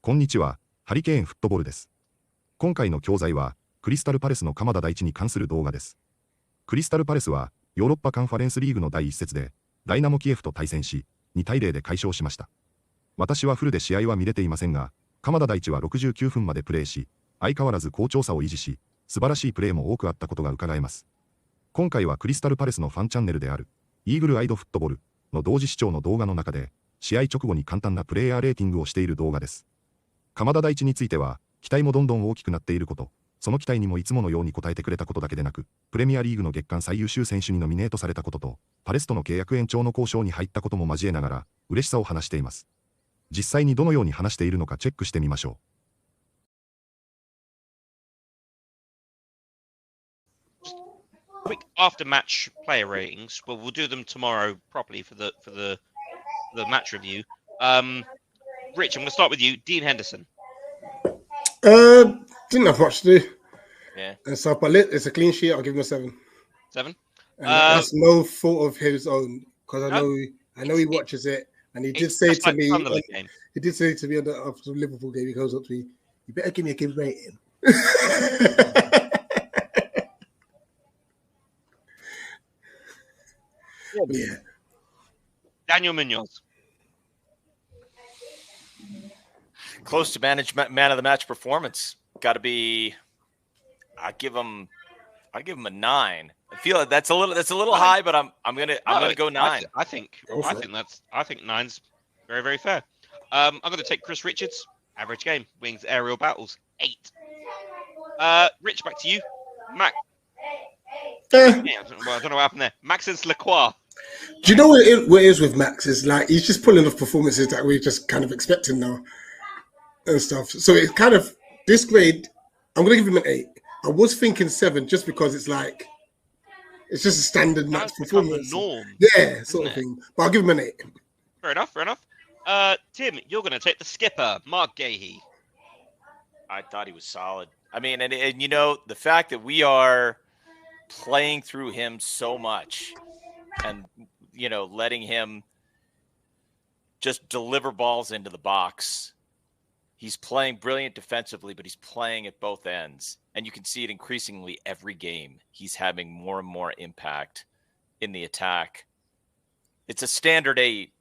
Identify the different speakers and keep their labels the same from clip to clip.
Speaker 1: こんにちは、ハリケーンフットボールです。今回の教材は、クリスタルパレスの鎌田大地に関する動画です。クリスタルパレスは、ヨーロッパカンファレンスリーグの第一節で、ダイナモキエフと対戦し、2対0で快勝しました。私はフルで試合は見れていませんが、鎌田大地は69分までプレーし、相変わらず好調さを維持し、素晴らしいプレーも多くあったことが伺えます。今回はクリスタルパレスのファンチャンネルである、Eagle-Eyedフットボールの同時視聴の動画の中で、試合直後に簡単なプレイヤーレーティングをしている動画です。鎌田大地については、期待もどんどん大きくなっていること、その期待にもいつものように応えてくれたことだけでなく、プレミアリーグの月間最優秀選手にノミネートされたことと、パレスとの契約延長の交渉に入ったことも交えながら、嬉しさを話しています。実際にどのように話しているのかチェックしてみましょ
Speaker 2: う。Quick after-match player ratings. Well, we'll do them tomorrow properly for the match review. Rich, I'm going to start with you. Dean Henderson.
Speaker 3: Didn't have much to do.
Speaker 2: Yeah.
Speaker 3: So, but it's a clean sheet. I'll give him a 7.
Speaker 2: 7.
Speaker 3: And that's no fault of his own, because I know he watches it, and he did say to me, on the Liverpool game, he goes up to me, "You better give me a good rating." Yeah.
Speaker 2: Daniel Munoz.
Speaker 4: Close to man of the match performance. Got to be. I give him a 9. I feel like that's a little high, but I'm gonna go 9.
Speaker 2: I think 9's very, very fair. I'm gonna take Chris Richards. Average game, wings, aerial battles, 8. Rich, back to you. Mac. Well, I don't know what happened there. Maxence Lacroix.
Speaker 3: Do you know what it is with Max? Is like he's just pulling off performances that we're just kind of expecting now and stuff. So it's kind of this grade. I'm gonna give him an 8. I was thinking 7 just because it's like it's just a standard Max performance.
Speaker 2: Norm,
Speaker 3: yeah, sort of thing. But I'll give him an 8.
Speaker 2: Fair enough. Tim, you're gonna take the skipper, Mark Gahey.
Speaker 4: I thought he was solid. I mean, and you know, the fact that we are playing through him so much and, you know, letting him just deliver balls into the box. He's playing brilliant defensively, but he's playing at both ends. And you can see it increasingly every game. He's having more and more impact in the attack. It's a standard 8.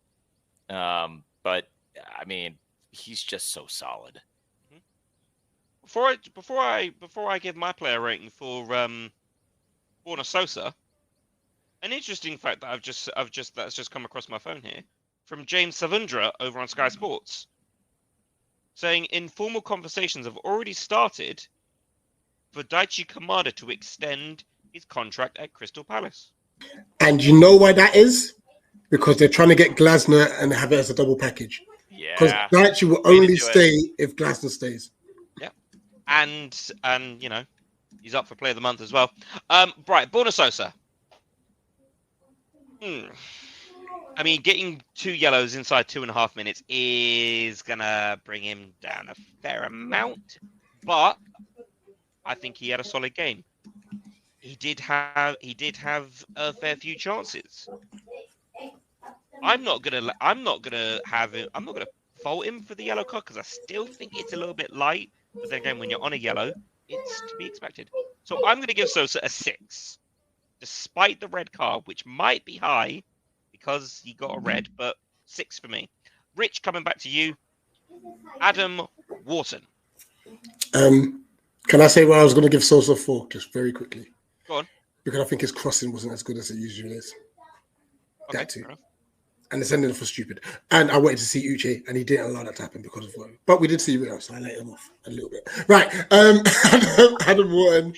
Speaker 4: But, I mean, he's just so solid.
Speaker 2: Before I give my player rating for Borna Sosa, an interesting fact that that's just come across my phone here from James Savundra over on Sky Sports, saying informal conversations have already started for Daichi Kamada to extend his contract at Crystal Palace.
Speaker 3: And you know why that is? Because they're trying to get Glasner and have it as a double package.
Speaker 4: Yeah.
Speaker 3: Because Daichi will only stay if Glasner stays.
Speaker 2: Yeah. And you know, he's up for Player of the Month as well. Right, Borna Sosa. I mean, getting 2 yellows inside 2.5 minutes is gonna bring him down a fair amount, but I think he had a solid game. He did have a fair few chances. I'm not gonna fault him for the yellow card because I still think it's a little bit light. But then again, when you're on a yellow, it's to be expected. So I'm gonna give Sosa a 6. Despite the red card, which might be high because he got a red, but 6 for me. Rich, coming back to you. Adam Wharton.
Speaker 3: Can I say what I was going to give Sosa 4, just very quickly?
Speaker 2: Go on.
Speaker 3: Because I think his crossing wasn't as good as it usually is.
Speaker 2: Okay,
Speaker 3: that too. And the sending off was stupid. And I wanted to see Uche, and he didn't allow that to happen because of what. But we did see Rio, so I let him off a little bit. Right. Adam Wharton.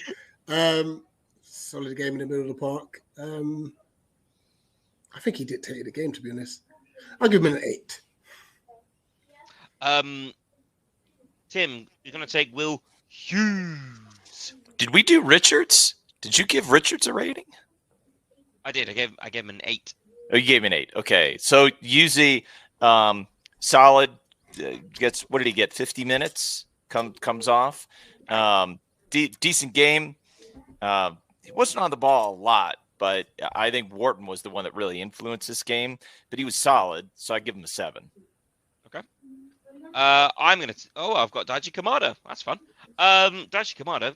Speaker 3: Solid game in the middle of the park. I think he dictated the game, to be honest. I'll give him an 8.
Speaker 2: Tim, you're going to take Will Hughes.
Speaker 4: Did we do Richards? Did you give Richards a rating?
Speaker 2: I did. I gave him an 8.
Speaker 4: Oh, you gave him an 8. Okay. So usually solid, gets, what did he get? 50 minutes comes off. Decent game. He wasn't on the ball a lot, but I think Wharton was the one that really influenced this game. But he was solid, so I give him a 7.
Speaker 2: Okay. I'm gonna. Oh, I've got Daichi Kamada. That's fun. Daichi Kamada,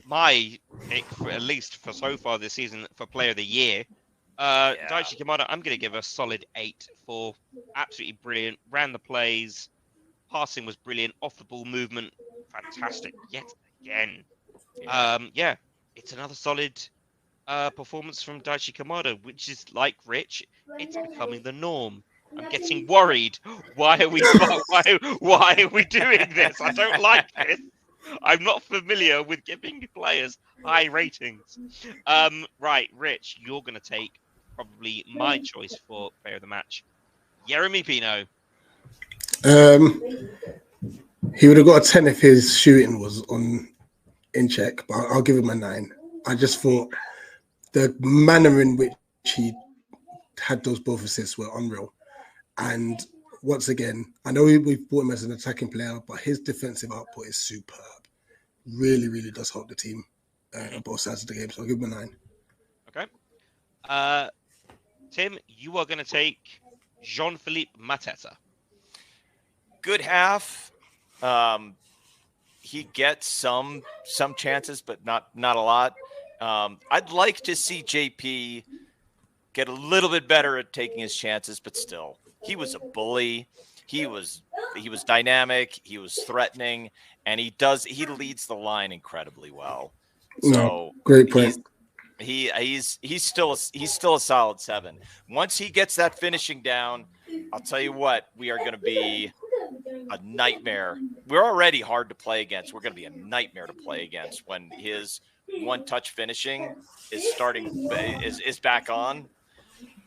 Speaker 2: my pick for, at least for so far this season for Player of the Year. Daichi Kamada, I'm gonna give a solid 8 for absolutely brilliant. Ran the plays, passing was brilliant. Off the ball movement, fantastic yet again. Yeah, it's another solid performance from Daichi Kamada, which is like Rich. It's becoming the norm. I'm getting worried. Why are we doing this? I don't like this. I'm not familiar with giving players high ratings. Right, Rich, you're going to take probably my choice for player of the match. Yeremy Pino.
Speaker 3: He would have got a 10 if his shooting was in check, but I'll give him a 9. I just thought the manner in which he had those both assists were unreal. And once again, I know we've brought him as an attacking player, but his defensive output is superb. Really, really does help the team on both sides of the game. So I'll give him a 9.
Speaker 2: Okay. Tim, you are going to take Jean-Philippe Mateta.
Speaker 4: Good half. He gets some chances, but not a lot. I'd like to see JP get a little bit better at taking his chances, but still, he was a bully. He was dynamic. He was threatening, and he leads the line incredibly well. So
Speaker 3: great point.
Speaker 4: He's still a solid 7. Once he gets that finishing down, I'll tell you what, we are going to be a nightmare. We're already hard to play against. We're going to be a nightmare to play against when his one-touch finishing is back on.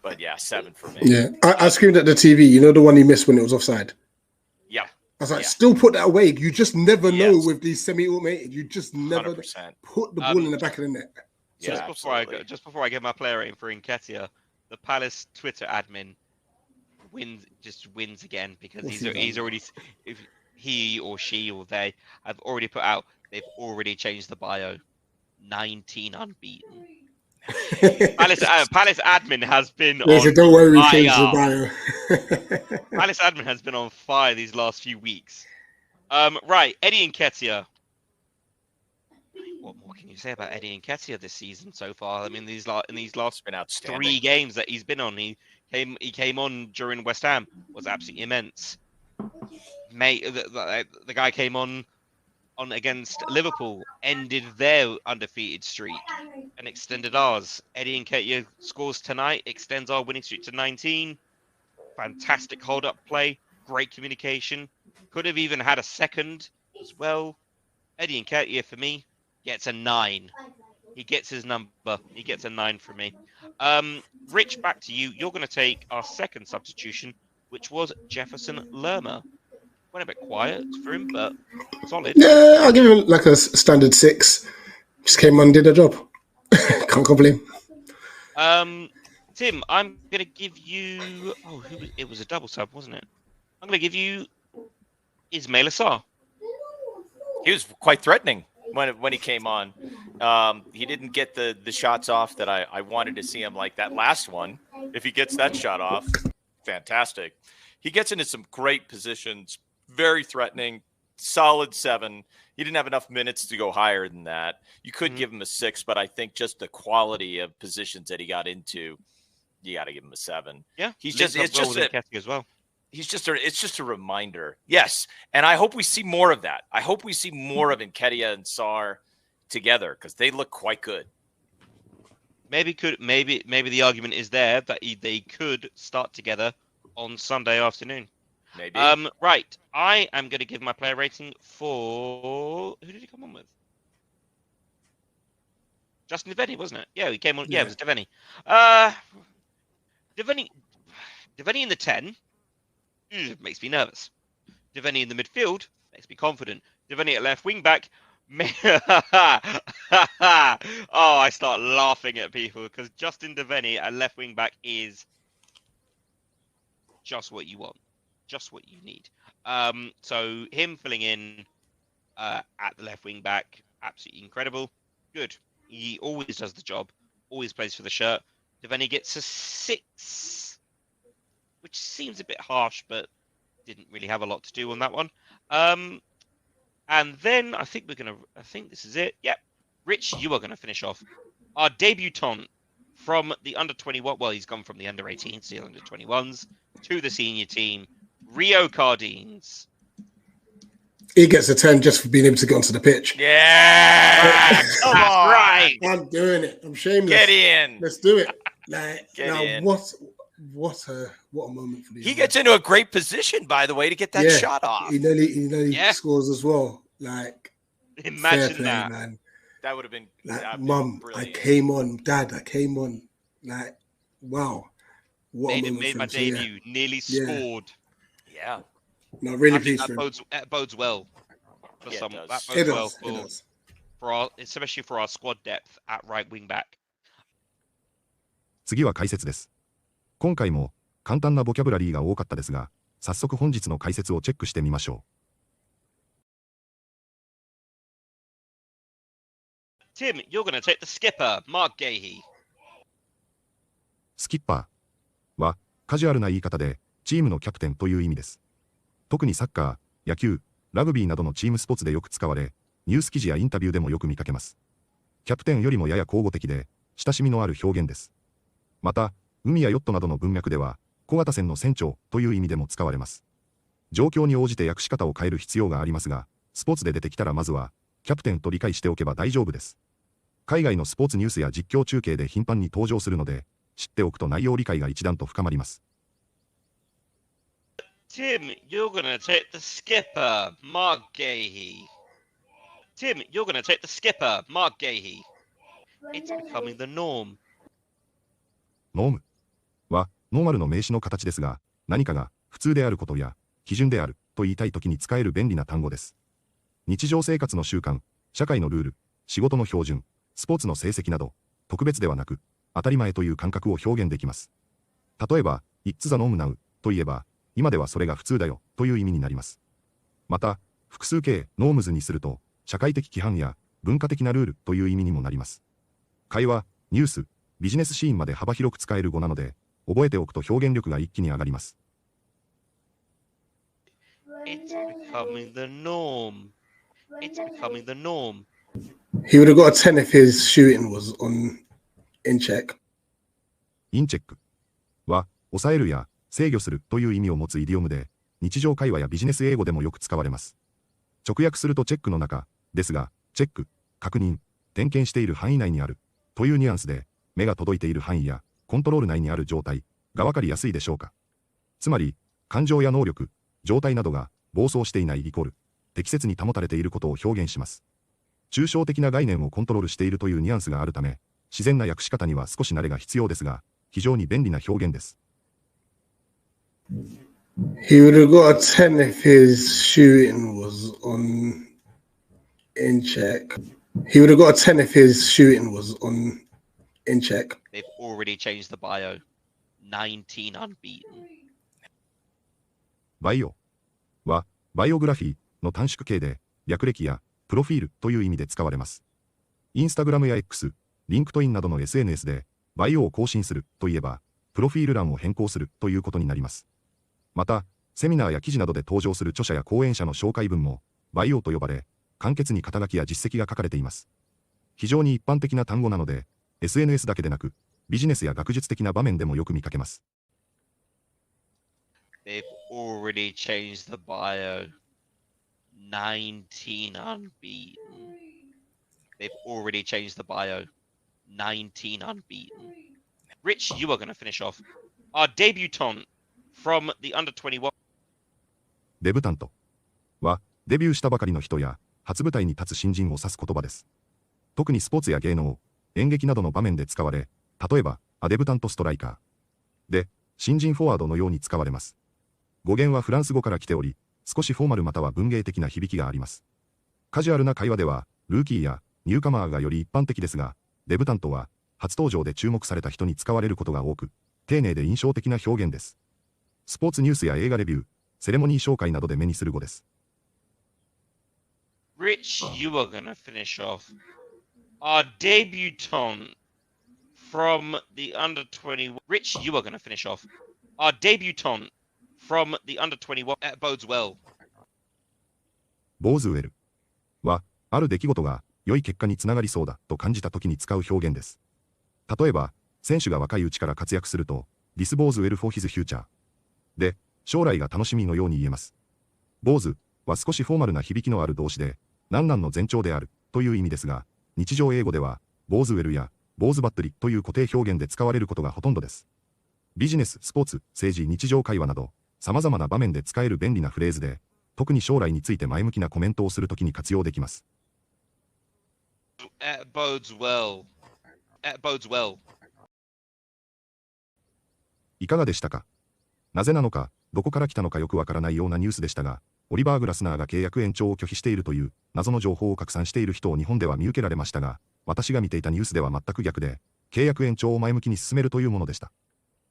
Speaker 4: But yeah, 7 for me.
Speaker 3: Yeah, I screamed at the TV. You know the one he missed when it was offside?
Speaker 4: Yeah.
Speaker 3: I was like, still put that away. You just never know with these semi-automated. You just never
Speaker 4: 100%.
Speaker 3: put the ball in the back of the net.
Speaker 2: Just before I get my player rating for Nketiah, the Palace Twitter admin wins again because he's already, if he or she or they have already put out, they've already changed the bio. 19 unbeaten. Palace admin has been on
Speaker 3: so don't worry,
Speaker 2: fire.
Speaker 3: the bio.
Speaker 2: Palace admin has been on fire these last few weeks. Right, Eddie Nketiah. What more can you say about Eddie Nketiah this season so far? I mean, in these last 3 games that he's been on, he came on during West Ham, was absolutely immense. The guy came on against Liverpool, ended their undefeated streak and extended ours. Eddie Nketiah scores tonight, extends our winning streak to 19. Fantastic hold-up play, great communication. Could have even had a second as well. Eddie Nketiah, for me, gets a 9. He gets his number. He gets a 9 from me. Rich, back to you. You're going to take our second substitution, which was Jefferson Lerma. Went a bit quiet for him, but solid.
Speaker 3: Yeah, I'll give him like a standard 6. Just came on, did a job. Can't complain.
Speaker 2: Tim, I'm going to give you... it was a double sub, wasn't it? I'm going to give you Ismail Assar.
Speaker 4: He was quite threatening when he came on. He didn't get the shots off that I wanted to see him like that last one. If he gets that shot off, fantastic. He gets into some great positions. Very threatening, solid 7. He didn't have enough minutes to go higher than that. You could give him a 6, but I think just the quality of positions that he got into, you got to give him a 7.
Speaker 2: Yeah,
Speaker 4: it's just
Speaker 2: as well.
Speaker 4: It's just a reminder. Yes, and I hope we see more of that. I hope we see more of Nketiah and Sarr together because they look quite good.
Speaker 2: Maybe the argument is there that they could start together on Sunday afternoon.
Speaker 4: Maybe.
Speaker 2: Right. I am going to give my player rating for... Who did he come on with? Justin Devaney, wasn't it? Yeah, he came on... Yeah, it was Devaney. Devaney in the 10 makes me nervous. Devaney in the midfield makes me confident. Devaney at left wing back... I start laughing at people because Justin Devaney at left wing back is just what you want. Just what you need. So him filling in at the left wing back, absolutely incredible. Good. He always does the job. Always plays for the shirt. Devaney gets a 6, which seems a bit harsh, but didn't really have a lot to do on that one. And then I think this is it. Yep. Rich, you are going to finish off. Our debutant from the under 21. Well, he's gone from the under 18s to the under 21s to the senior team. Rio Cardines.
Speaker 3: He gets a 10 just for being able to get onto the pitch.
Speaker 4: Yeah,
Speaker 2: Come on. Right.
Speaker 3: I'm doing it. I'm shameless.
Speaker 4: Get in.
Speaker 3: Let's do it. Like,
Speaker 4: Get
Speaker 3: now,
Speaker 4: in.
Speaker 3: What a moment for these.
Speaker 4: He gets into a great position, by the way, to get that shot off.
Speaker 3: He nearly scores as well. Like,
Speaker 2: Imagine
Speaker 3: play,
Speaker 2: that.
Speaker 3: man.
Speaker 4: That would have been
Speaker 3: Like, Mum, I came on. Dad, I came on. Like, wow. What a moment
Speaker 2: made
Speaker 3: for
Speaker 2: my
Speaker 3: him. So,
Speaker 2: debut. Nearly scored.
Speaker 4: Yeah.
Speaker 3: No, really
Speaker 2: I think
Speaker 3: pleased for him.
Speaker 2: that bodes well for
Speaker 4: Yeah,
Speaker 2: some.
Speaker 4: it
Speaker 2: That
Speaker 4: does.
Speaker 2: bodes
Speaker 3: It
Speaker 2: well
Speaker 3: does. It does.
Speaker 2: for our, especially for our squad depth at right wing back.
Speaker 1: 次は解説です。今回も簡単なボキャブラリーが多かったですが、早速本日の解説をチェックしてみましょ
Speaker 2: Tim, you're going to take the skipper, Mark Gahey.
Speaker 1: う。スキッパーはカジュアルな言い方でチームのキャプテンという意味です。特にサッカー、野球、ラグビーなどのチームスポーツでよく使われ、ニュース記事やインタビューでもよく見かけます。キャプテンよりもやや口語的で、親しみのある表現です。また、海やヨットなどの文脈では、小型船の船長という意味でも使われます。状況に応じて訳し方を変える必要がありますが、スポーツで出てきたらまずは、キャプテンと理解しておけば大丈夫です。海外のスポーツニュースや実況中継で頻繁に登場するので、知っておくと内容理解が一段と深まります。
Speaker 2: Tim, you're going to take the skipper, Mark Gahey. Tim, you're going to take the skipper, Mark Gahey. It's becoming the norm.
Speaker 1: ノームはノーマルの名詞の形ですが、何かが普通であることや基準であると言いたいときに使える便利な単語です。日常生活の習慣、社会のルール、仕事の標準、スポーツの成績など、特別ではなく、当たり前という感覚を表現できます。例えば、It's the norm now といえば、今ではそれが普通だよという意味になります。また、複数形、ノームズにすると、社会的規範や文化的なルールという意味にもなります。会話、ニュース、ビジネスシーンまで幅広く使える語なので、覚えておくと表現力が一気に上がります。
Speaker 2: It's becoming the norm. It's becoming the norm.
Speaker 3: He would have got a 10 if his shooting was in check.
Speaker 1: インチェックは、抑えるや制御するという意味を持つイディオムで、日常会話やビジネス英語でもよく使われます。直訳するとチェックの中ですが、チェック、確認、点検している範囲内にあるというニュアンスで、目が届いている範囲やコントロール内にある状態がわかりやすいでしょうか。つまり、感情や能力、状態などが暴走していないイコール、適切に保たれていることを表現します。抽象的な概念をコントロールしているというニュアンスがあるため、自然な訳し方には少し慣れが必要ですが、非常に便利な表現です。
Speaker 3: He would have got a 10 if his shooting was in check. He would have got a 10 if his shooting was in check.
Speaker 2: They've already changed the bio. 19 unbeaten.
Speaker 1: バイオは、バイオグラフィーの短縮形で、略歴やプロフィールという意味で使われます。インスタグラムや X、リンクトインなどの SNS で、バイオを更新するといえば、プロフィール欄を変更するということになります。また、セミナーや記事などで登場する著者や講演者の紹介文も、バイオと呼ばれ、簡潔に肩書きや実績が書かれています。非常に一般的な単語なので、SNS だけでなく、ビジネスや学術的な場面でもよく見かけます。
Speaker 2: They've already changed the bio. 19 unbeaten. They've already changed the bio. 19 unbeaten. Rich, you are going to finish off. Our debutant from the under 21.
Speaker 1: デブタントは、デビューしたばかりの人や、初舞台に立つ新人を指す言葉です。特にスポーツや芸能、演劇などの場面で使われ、例えば、アデブタントストライカーで、新人フォワードのように使われます。語源はフランス語から来ており、少しフォーマルまたは文芸的な響きがあります。カジュアルな会話では、ルーキーやニューカマーがより一般的ですが、デブタントは、初登場で注目された人に使われることが多く、丁寧で印象的な表現です。スポーツニュースや映画レビュー、セレモニー紹介などで目にする語です。
Speaker 2: Rich, you are going to finish off. Our debutant from the under 20. Rich, you are going to finish off. Our debutant from the under 21 bodes well.
Speaker 1: ボーズウェルは、ある出来事が良い結果につながりそうだと感じた時に使う表現です。例えば、選手が若いうちから活躍すると、This bodes well for his future で、将来が楽しみのように言えます。ボーズは少しフォーマルな響きのある動詞で、何々の前兆であるという意味ですが、日常英語では、ボーズウェルやボーズバッテリという固定表現で使われることがほとんどです。ビジネス、スポーツ、政治、日常会話など、様々な場面で使える便利なフレーズで、特に将来について前向きなコメントをするときに活用できます。
Speaker 2: Bodes well. Bodes well.
Speaker 1: いかがでしたか？なぜなのか、どこから来たのかよくわからないようなニュースでしたが、オリバー・グラスナーが契約延長を拒否しているという謎の情報を拡散している人を日本では見受けられましたが、私が見ていたニュースでは全く逆で、契約延長を前向きに進めるというものでした。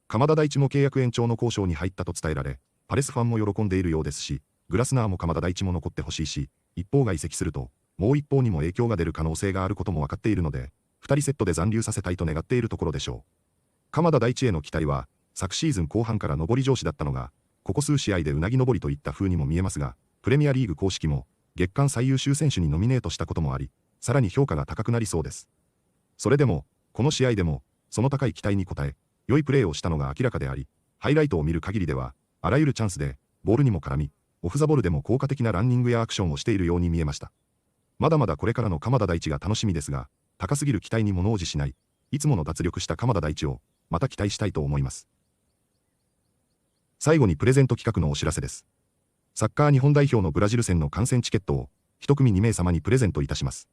Speaker 1: 鎌田大地も契約延長の交渉に入ったと伝えられ、パレスファンも喜んでいるようですし、グラスナーも鎌田大地も残ってほしいし、一方が移籍すると、もう一方にも影響が出る可能性があることも分かっているので、2人セットで残留させたいと願っているところでしょう。鎌田大地への期待は、昨シーズン後半から上り調子だったのが、ここ数試合でうなぎ登りといった風にも見えますが、プレミアリーグ公式も月間最優秀選手にノミネートしたこともあり、さらに評価が高くなりそうです。それでも、この試合でも、その高い期待に応え、良いプレーをしたのが明らかであり、ハイライトを見る限りでは、あらゆるチャンスで、ボールにも絡み、オフザボールでも効果的なランニングやアクションをしているように見えました。まだまだこれからの鎌田大地が楽しみですが、高すぎる期待に物おじしない、いつもの脱力した鎌田大地を、また期待したいと思います。最後にプレゼント企画のお知らせです。サッカー日本代表のブラジル戦の観戦チケットを、一組2名様にプレゼントいたします。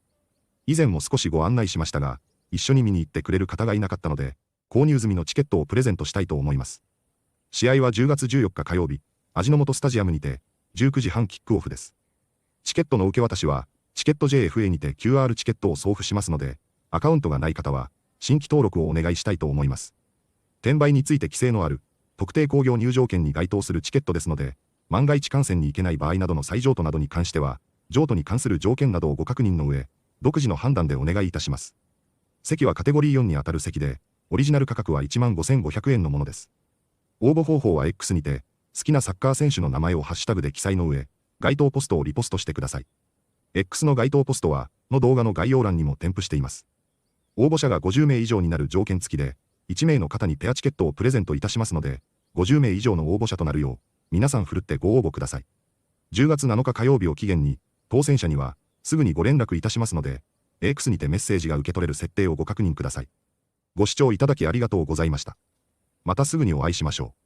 Speaker 1: 以前も少しご案内しましたが、一緒に見に行ってくれる方がいなかったので、購入済みのチケットをプレゼントしたいと思います。試合は10月14日火曜日、味の素スタジアムにて、19時半キックオフです。チケットの受け渡しは、チケット JFA にて QR チケットを送付しますので、アカウントがない方は、新規登録をお願いしたいと思います。転売について規制のある、特定興行入場券に該当するチケットですので、万が一観戦に行けない場合などの再譲渡などに関しては、譲渡に関する条件などをご確認の上、独自の判断でお願いいたします。席はカテゴリー4にあたる席で、オリジナル価格は15,500円のものです。応募方法は X にて、好きなサッカー選手の名前をハッシュタグで記載の上、該当ポストをリポストしてください。X の該当ポストは、の動画の概要欄にも添付しています。応募者が50名以上になる条件付きで、1名の方にペアチケットをプレゼントいたしますので、50名以上の応募者となるよう、皆さんふるってご応募ください。10月7日火曜日を期限に、当選者には、すぐにご連絡いたしますので、X にてメッセージが受け取れる設定をご確認ください。ご視聴いただきありがとうございました。またすぐにお会いしましょう。